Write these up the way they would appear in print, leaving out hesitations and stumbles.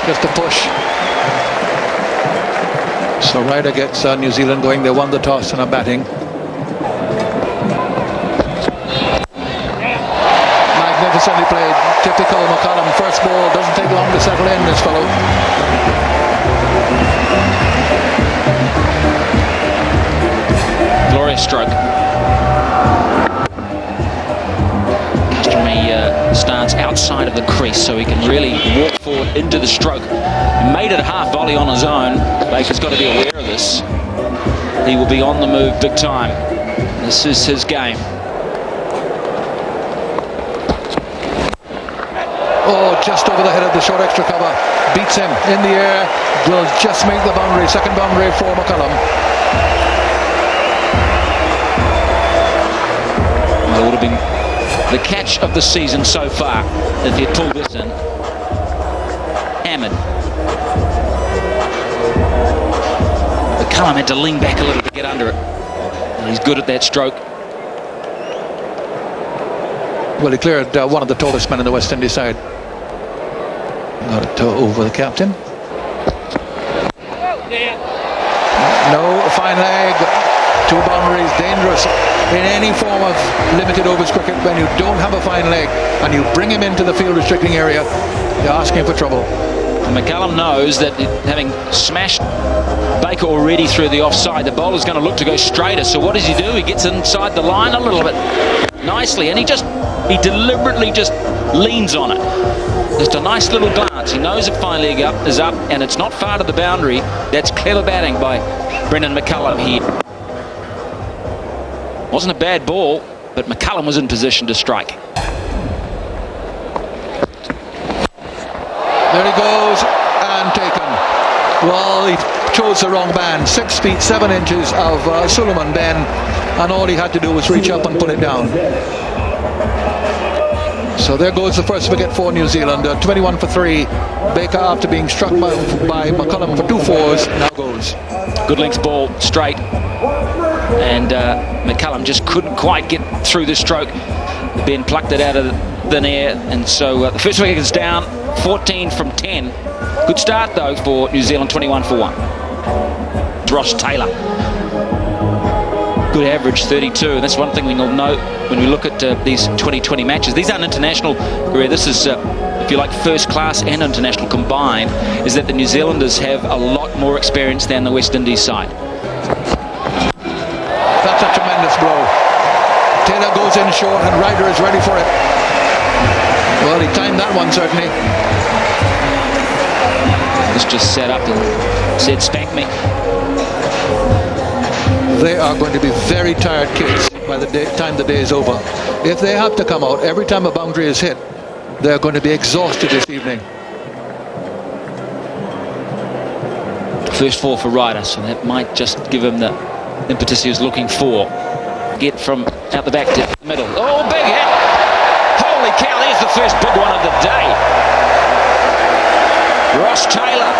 just a push. So Ryder gets New Zealand going. They won the toss and are batting. Magnificently played. Typical McCullum. First ball, doesn't take long to settle in, this fellow. Glorious stroke. Customary stance outside of the crease so he can really walk forward into the stroke. He made it a half volley on his own. Baker's got to be aware of this. He will be on the move big time. This is his game. Oh, just over the head of the short extra cover. Beats him in the air. Will just make the boundary. Second boundary for McCullum. It would have been the catch of the season so far if he had pulled this in. Hammered. McCullum had to lean back a little to get under it. And he's good at that stroke. Well, he cleared one of the tallest men in the West Indies side. Got it over the captain. No, fine leg. 2 boundaries, dangerous in any form of limited overs cricket. When you don't have a fine leg and you bring him into the field restricting area, you're asking for trouble. And McCullum knows that having smashed Baker already through the offside, the bowler's going to look to go straighter. So what does he do? He gets inside the line a little bit nicely, and he deliberately just leans on it. Just a nice little glance. He knows that fine leg is up, and it's not far to the boundary. That's clever batting by Brendan McCullum here. Wasn't a bad ball, but McCullum was in position to strike. There he goes, and taken. Well, he chose the wrong band. 6 feet 7 inches of Sulieman Benn, and all he had to do was reach up and put it down. So there goes the first wicket for New Zealand. 21 for 3. Baker, after being struck by McCullum for 2 fours, now goes. Good length ball, straight. And McCullum just couldn't quite get through the stroke. Ben plucked it out of thin air, and so the first wicket is down. 14 from 10. Good start though for New Zealand. 21 for 1. Ross Taylor. Good average, 32. And that's one thing we'll note when we look at these 2020 matches. These aren't international. This is, if you like, first class and international combined, is that the New Zealanders have a lot more experience than the West Indies side. That's a tremendous blow. Taylor goes in short and Ryder is ready for it. Well, he timed that one certainly. This just sat up and said, "Spank me." They are going to be very tired kids by the time the day is over. If they have to come out every time a boundary is hit, they're going to be exhausted this evening. First 4 for Ryder, so that might just give him the impetus he was looking for. Get from out the back to the middle. Oh, big hit! Holy cow, there's the first big one of the day. Ross Taylor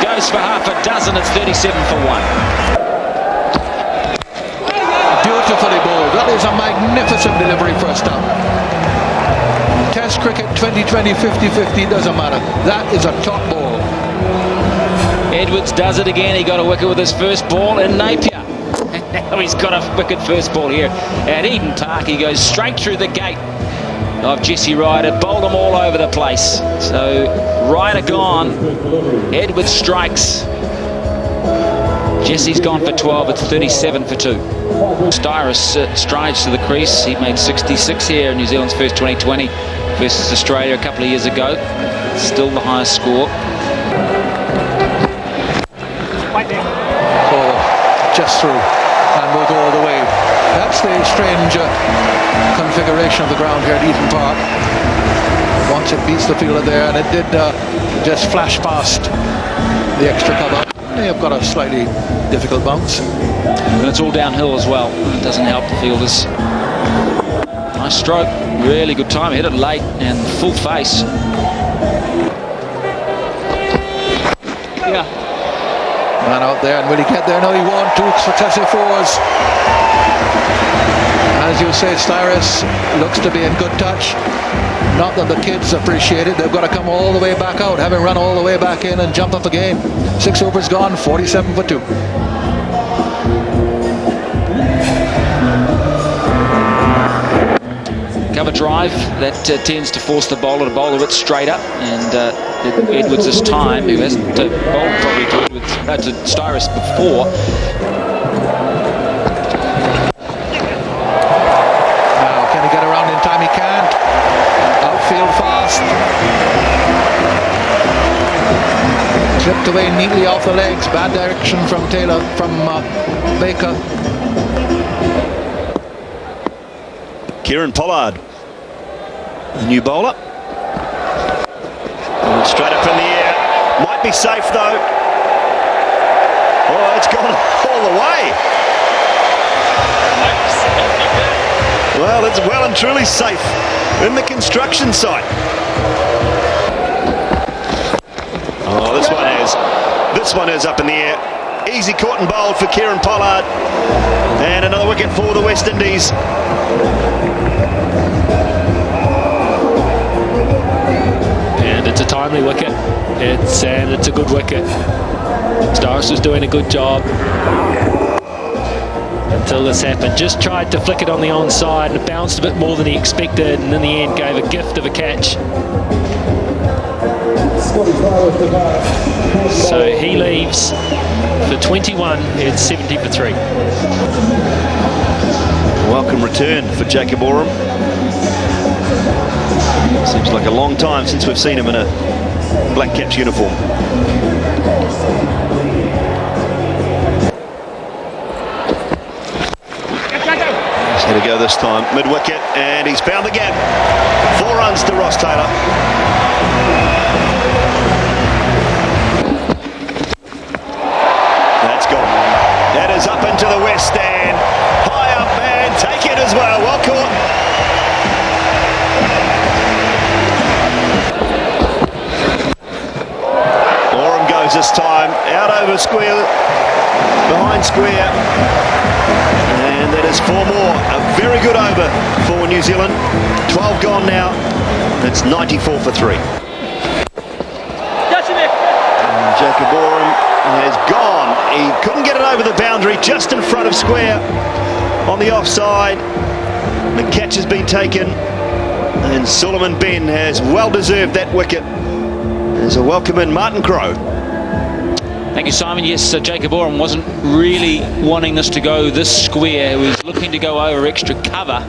goes for half a dozen. It's 37 for 1. Beautifully bowled. That is a magnificent delivery first up. Test cricket 2020 50-50 doesn't matter. That is a top ball. Edwards does it again. He got a wicket with his first ball in Napier. Now he's got a wicket first ball here at Eden Park. He goes straight through the gate of Jesse Ryder, bowled them all over the place. So Ryder gone, Edwards strikes. Jesse's gone for 12. It's 37 for 2. Styris strides to the crease. He made 66 here in New Zealand's first 2020 versus Australia a couple of years ago. Still the highest score. Oh, just through, and will go all the way. That's the strange configuration of the ground here at Eden Park. Once it beats the fielder there, and it did just flash past the extra cover. They have got a slightly difficult bounce. And it's all downhill as well. It doesn't help the fielders. Nice stroke, really good time. Hit it late and full face. Yeah. Man out there, and will he get there? No, he won't. 2 successive fours. As you say, Styris looks to be in good touch. Not that the kids appreciate it. They've got to come all the way back out, having run all the way back in and jump up again. 6 overs gone, 47 for 2. Cover drive that tends to force the bowler to bowl a bit straighter, and Edwards this time, who hasn't bowled probably to Styrus before. Now, can he get around in time? He can't. Outfield fast. Clipped away neatly off the legs. Bad direction from Taylor, from Baker. Kieran Pollard, the new bowler. And straight up in the air. Might be safe though. Oh, it's gone all the way. Well, it's well and truly safe in the construction site. Oh, this one is up in the air. Easy caught and bowled for Kieran Pollard. And another wicket for the West Indies. And it's a timely wicket. It's a good wicket. Styrus was doing a good job until this happened. Just tried to flick it on the onside, and it bounced a bit more than he expected, and in the end gave a gift of a catch. So he leaves for 21. It's 70 for 3. Welcome return for Jacob Oram. Seems like a long time since we've seen him in a Black Caps uniform. He's had to go this time, mid-wicket, and he's found the gap. 4 runs to Ross Taylor. That's gone. That is up into the West Stand. High up and take it as well. Well caught. This time out over square, behind square, and that is 4 more. A very good over for New Zealand. 12 gone now. It's 94 for 3. And Jacob Oram has gone. He couldn't get it over the boundary, just in front of square on the offside. The catch has been taken, and Sulieman Benn has well deserved that wicket. There's a welcome in, Martin Crowe. Thank you, Simon. Yes, Jacob Oram wasn't really wanting this to go this square. He was looking to go over extra cover,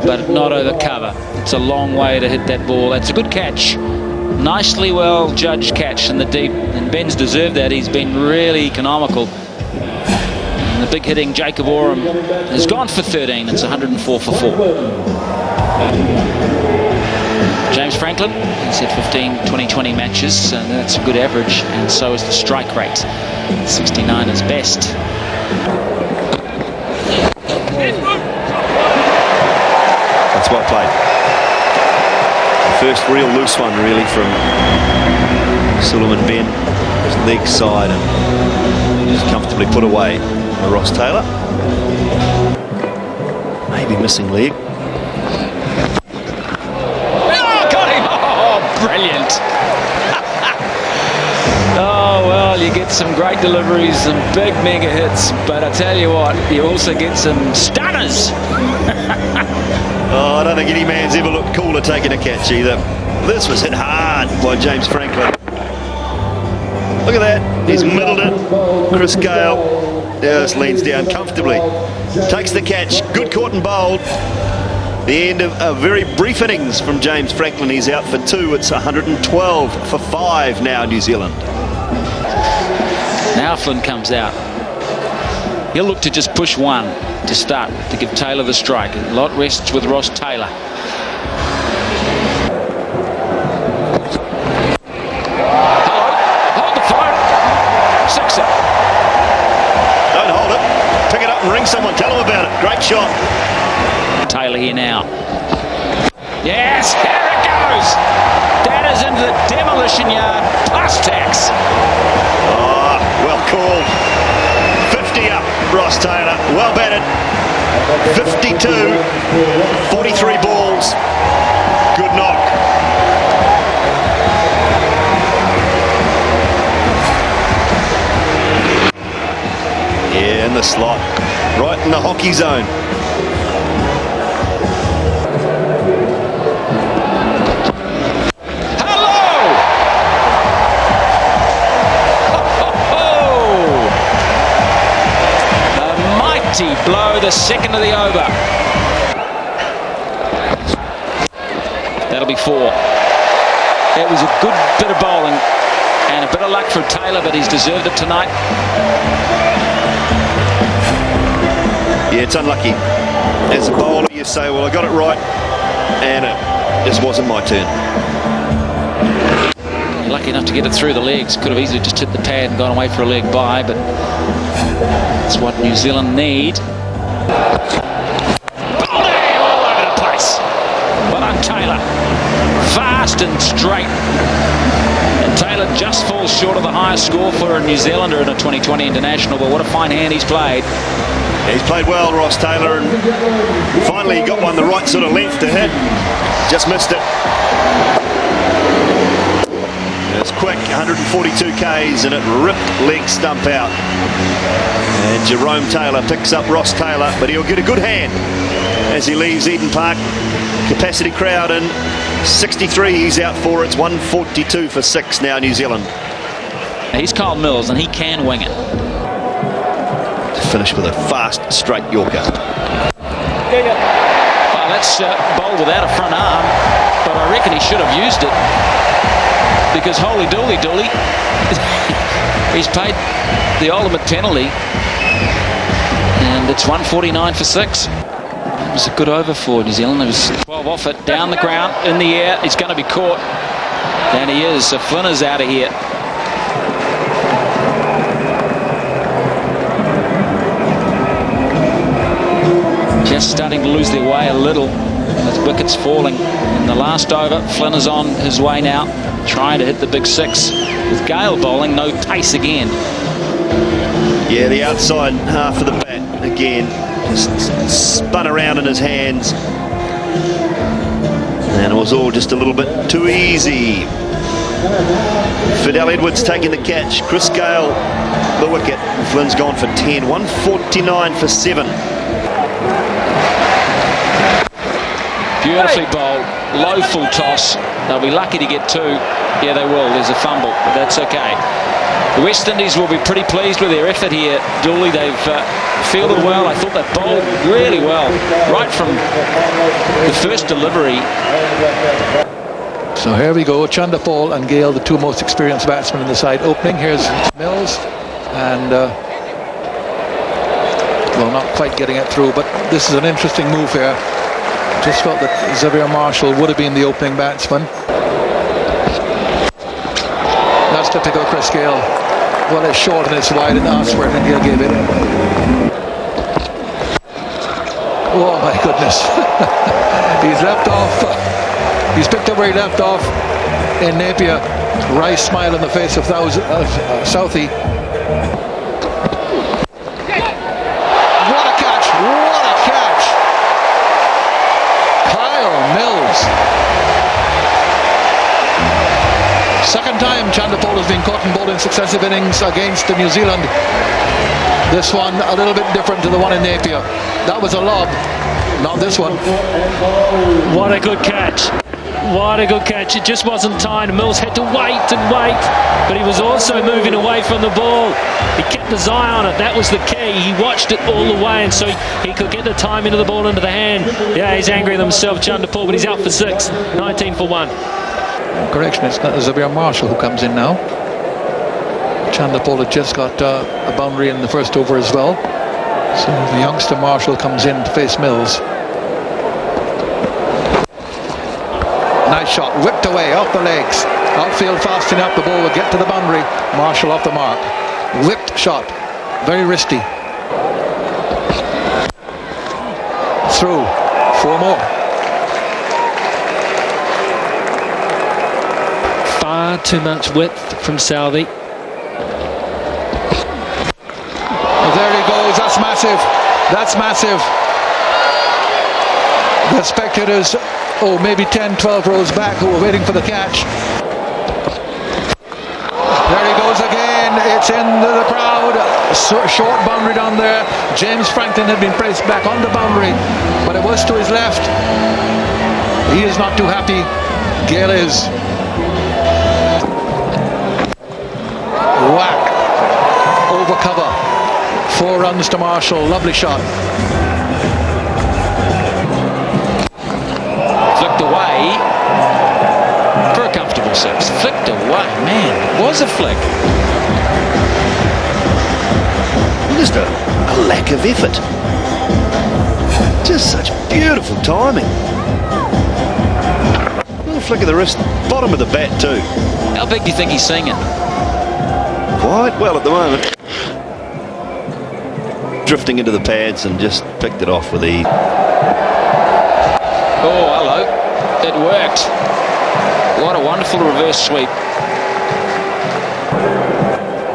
but not over cover. It's a long way to hit that ball. That's a good catch. Nicely well judged catch in the deep, and Ben's deserved that. He's been really economical. And the big hitting Jacob Oram has gone for 13. It's 104 for 4. James Franklin, he's had 15 20-20 matches, and that's a good average, and so is the strike rate. 69 is best. That's well played. The first real loose one, really, from Sulieman Benn. His leg side, and just comfortably put away by Ross Taylor. Maybe missing leg. Brilliant. Oh, well, you get some great deliveries, some big mega hits, but I tell you what, you also get some stunners. Oh, I don't think any man's ever looked cooler taking a catch either. This was hit hard by James Franklin. Look at that. He's middled it. Chris Gayle just leans down comfortably. Takes the catch. Good caught and bowled. The end of a very brief innings from James Franklin. He's out for 2. It's 112 for 5 now, New Zealand. Now Flynn comes out. He'll look to just push 1 to start, to give Taylor the strike. A lot rests with Ross Taylor. Hold the phone. Sixer. Don't hold it. Pick it up and ring someone. Tell them about it. Great shot. Taylor here now. Yes, here it goes. That is into the demolition yard plus tax. Oh, well called. 50 up, Ross Taylor. Well batted. 52, 43 balls. Good knock. Yeah, in the slot. Right in the hockey zone. Blow, the second of the over. That'll be 4. It was a good bit of bowling and a bit of luck for Taylor, but he's deserved it tonight. Yeah, it's unlucky. As a bowler, you say, well, I got it right, and it just wasn't my turn. Lucky enough to get it through the legs. Could have easily just hit the pad and gone away for a leg bye, but that's what New Zealand need. Bowling all over the place. Well done, Taylor. Fast and straight. And Taylor just falls short of the highest score for a New Zealander in a 2020 international, but what a fine hand he's played. He's played well, Ross Taylor, and finally he got one the right sort of length to hit. Just missed it. It's quick, 142 Ks, and it ripped leg stump out. And Jerome Taylor picks up Ross Taylor, but he'll get a good hand as he leaves Eden Park. Capacity crowd in 63, he's out for. It's 142 for 6 now, New Zealand. He's Kyle Mills, and he can wing it. To finish with a fast, straight Yorker. Well, that's bowled without a front arm, but I reckon he should have used it. Because holy dooly, he's paid the ultimate penalty, and it's 149 for 6. It was a good over for New Zealand. There was 12 off it, down the ground, in the air. He's going to be caught, and he is. So Flynn is out of here. Just starting to lose their way a little with wickets falling in the last over. Flynn is on his way now, trying to hit the big 6 with Gayle bowling. No pace again. Yeah, the outside half of the bat again just spun around in his hands, and it was all just a little bit too easy. Fidel Edwards taking the catch. Chris Gayle the wicket. Flynn's gone for 10. 149 for 7. Beautifully bowled, low full toss. They'll be lucky to get 2. Yeah, they will. There's a fumble, but that's okay. The West Indies will be pretty pleased with their effort here. Dooley, they've fielded well. I thought they bowled really well, right from the first delivery. So here we go, Chandapol and Gayle, the 2 most experienced batsmen in the side opening. Here's Mills, and well, not quite getting it through, but this is an interesting move here. Just felt that Xavier Marshall would have been the opening batsman. That's typical Chris Gayle. Well, it's short and it's wide and asked for it, and Gayle gave it. Oh my goodness. He's left off. He's picked up where he left off in Napier. Wry smile on the face of Southey. What a catch! What a catch! Kyle Mills. Second time Chandapol has been caught and bowled in successive innings against New Zealand. This one a little bit different to the one in Napier. That was a lob, not this one. What a good catch. What a good catch. It just wasn't timed. Mills had to wait and wait, but he was also moving away from the ball. He kept his eye on it. That was the key. He watched it all the way, and so he could get the time into the ball into the hand. Yeah, he's angry at himself, Chandapol, but he's out for 6. 19 for 1. Correction, it's not Xavier Marshall who comes in now. Chandapol had just got a boundary in the first over as well. So the youngster Marshall comes in to face Mills. Nice shot, whipped away off the legs. Outfield fast enough, the ball will get to the boundary. Marshall off the mark. Whipped shot, very risky. Through, 4 more. Far too much width from Southey. There he goes, that's massive. That's massive. The spectators oh, maybe 10, 12 rows back who were waiting for the catch. There he goes again. It's into the crowd. Short boundary down there. James Franklin had been placed back on the boundary, but it was to his left. He is not too happy. Gayle is. Whack. Over cover. 4 runs to Marshall. Lovely shot. Flicked away for a comfortable 6. Flicked away. Man, it was a flick. Just a lack of effort. Just such beautiful timing. Little flick of the wrist, bottom of the bat too. How big do you think he's seeing it? Quite well at the moment. Drifting into the pads and just picked it off with ease. Oh, hello. It worked. What a wonderful reverse sweep.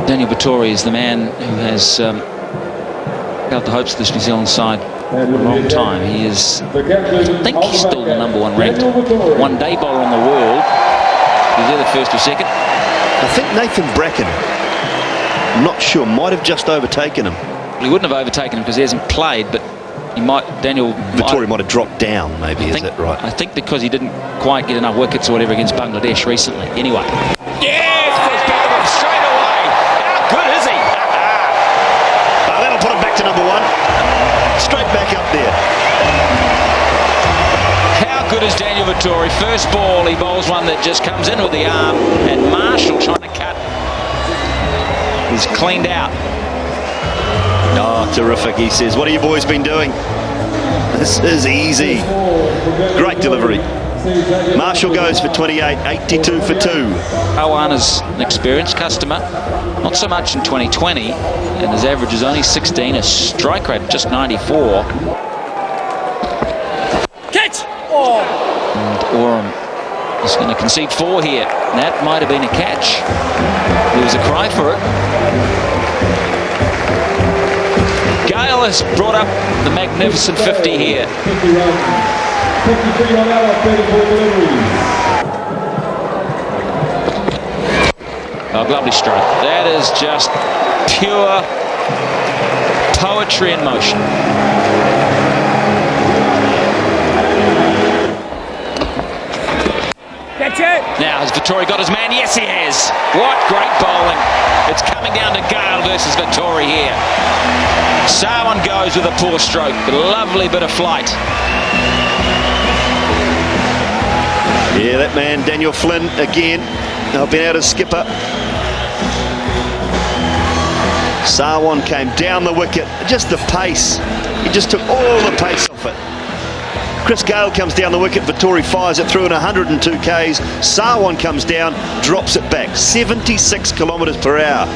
Daniel Vettori is the man who has held the hopes of this New Zealand side for a long time. He is, I think he's still the #1 ranked one-day bowler in the world. He's either first or second. I think Nathan Bracken, I'm not sure, might have just overtaken him. He wouldn't have overtaken him because he hasn't played, but he might. Vittori might have dropped down, maybe, is that right? I think because he didn't quite get enough wickets or whatever against Bangladesh recently. Anyway. Yes! He's picked him up straight away. How good is he? That'll put him back to #1. Straight back up there. How good is Daniel Vettori? First ball, he bowls one that just comes in with the arm, and Marshall trying to cut. He's cleaned out. Oh, terrific, he says. What have you boys been doing? This is easy. Great delivery. Marshall goes for 28, 82 for 2. Owan is an experienced customer, not so much in 2020, and his average is only 16, a strike rate of just 94. Catch! Oh. And Oram is going to concede 4 here. That might have been a catch. There was a cry for it. Gayle has brought up the magnificent 50 here. Oh, lovely stroke. That is just pure poetry in motion. Catch it! Now, has Vettori got his man? Yes, he has. What great bowling. It's coming down to Gayle versus Vettori here. Sarwan goes with a poor stroke. A lovely bit of flight. Yeah, that man, Daniel Flynn, again, been out as skipper. Sarwan came down the wicket. Just the pace. He just took all the pace off it. Chris Gayle comes down the wicket. Vettori fires it through in 102 Ks. Sarwan comes down, drops it back. 76 kilometres per hour.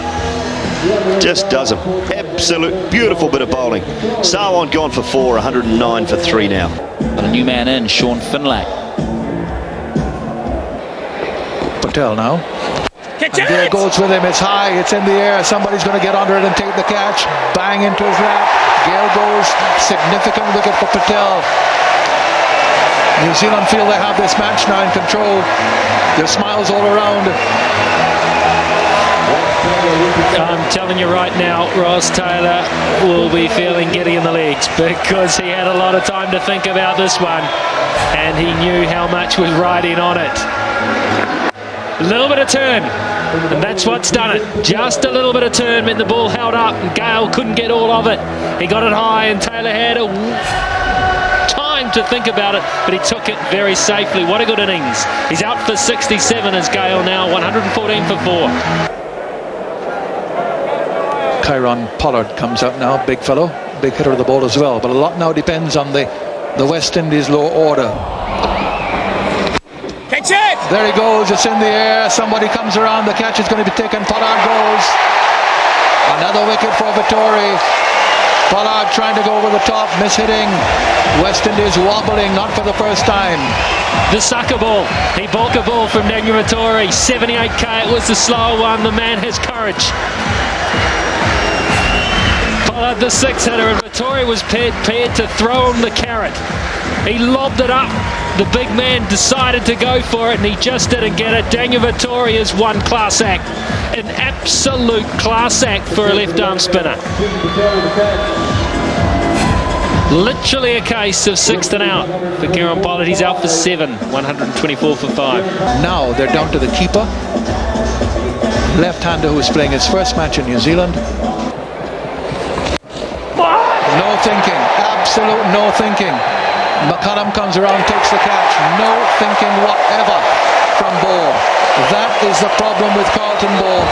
Just does him. Absolute beautiful bit of bowling. Sarwan gone for 4, 109 for 3 now. Got a new man in, Sean Finlay. Patel now. And there goes with him. It's high, it's in the air. Somebody's going to get under it and take the catch. Bang into his lap. Gayle goes. Significant wicket for Patel. New Zealand feel they have this match now in control. There's smiles all around. I'm telling you right now, Ross Taylor will be feeling giddy in the legs because he had a lot of time to think about this one and he knew how much was riding on it. A little bit of turn, and that's what's done it. Just a little bit of turn meant the ball held up and Gayle couldn't get all of it. He got it high and Taylor had a time to think about it, but he took it very safely. What a good innings. He's out for 67 as Gayle now, 114 for 4. Kieron Pollard comes out now, big fellow, big hitter of the ball as well. But a lot now depends on the West Indies low order. Catch it! There he goes, it's in the air. Somebody comes around, the catch is going to be taken. Pollard goes. Another wicket for Vettori. Pollard trying to go over the top, mishitting. West Indies wobbling, not for the first time. The sucker ball. He bulk a ball from Daniel Vettori. 78k, it was the slower one. The man has courage. Pollard the 6-hitter and Vettori was prepared to throw him the carrot. He lobbed it up The big man decided to go for it and he just didn't get it. Daniel Vettori is one class act. An absolute class act for a left arm spinner. Literally a case of sixth and out for Jerome Taylor. He's out for 7, 124 for 5. Now they're down to the keeper, left-hander, who's playing his first match in New Zealand. No thinking, absolute no thinking. McCullum comes around, takes the catch. No thinking whatever from Ball. That is the problem with Carlton Ball.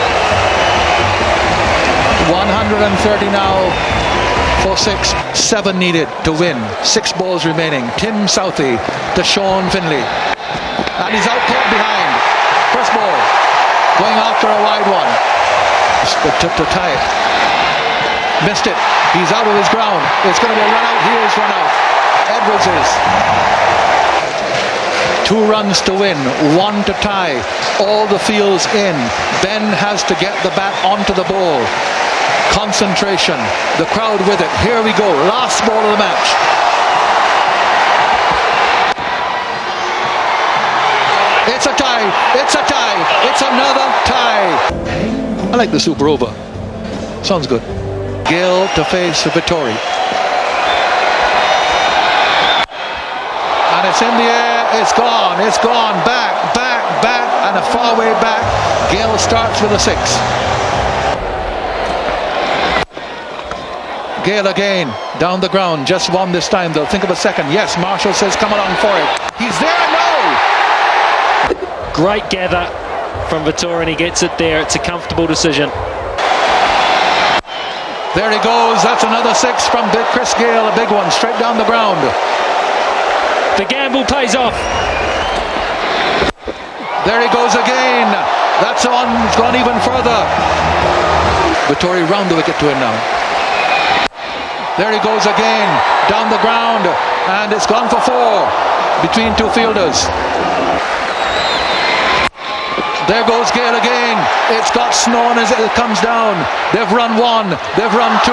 130 now for 6. 7 needed to win. 6 balls remaining. Tim Southey to Sean Finley. And he's out caught behind. First ball. Going after a wide one. To tie it. Missed it. He's out of his ground. It's going to be a run out. He is run out. Edwards is. 2 runs to win, 1 to tie. All the field's in. Ben has to get the bat onto the ball. Concentration. The crowd with it. Here we go. Last ball of the match. It's a tie. It's a tie. It's another tie. I like the Super Over. Sounds good. Gayle to face Vettori. And it's in the air, it's gone, back, and a far way back. Gayle starts with a 6. Gayle again, down the ground, just one this time. They'll think of a second. Yes, Marshall says come along for it. He's there, no! Great gather from Vettori and he gets it there. It's a comfortable decision. There he goes, that's another 6 from Chris Gayle, a big one, straight down the ground. The gamble pays off. There he goes again. That's on. It's gone even further. Vettori round the wicket to him now. There he goes again. Down the ground. And it's gone for 4 between 2 fielders. There goes Gayle again. It's got snow as it comes down. They've run 1. They've run 2.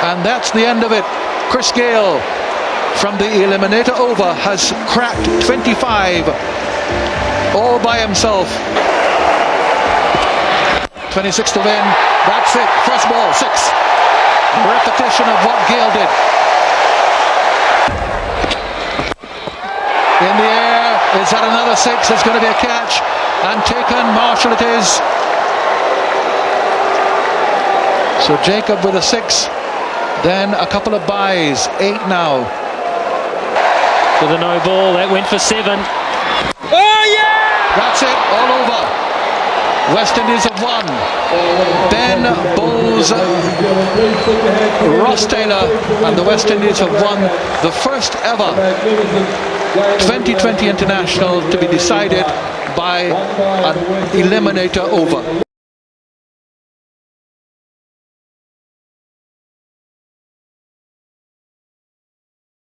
And that's the end of it. Chris Gayle, from the eliminator over, has cracked 25 all by himself. 26 to win. That's it. First ball, 6. Repetition of what Gayle did. In the air. Is that another 6? It's going to be a catch. And taken. Marshall it is. So Jacob with a 6. Then a couple of byes. 8 now. With a no ball, that went for 7. Oh yeah! That's it, all over. West Indies have won. Ben bowls Ross Taylor, and the West Indies have won the first ever 2020 international to be decided by an eliminator over.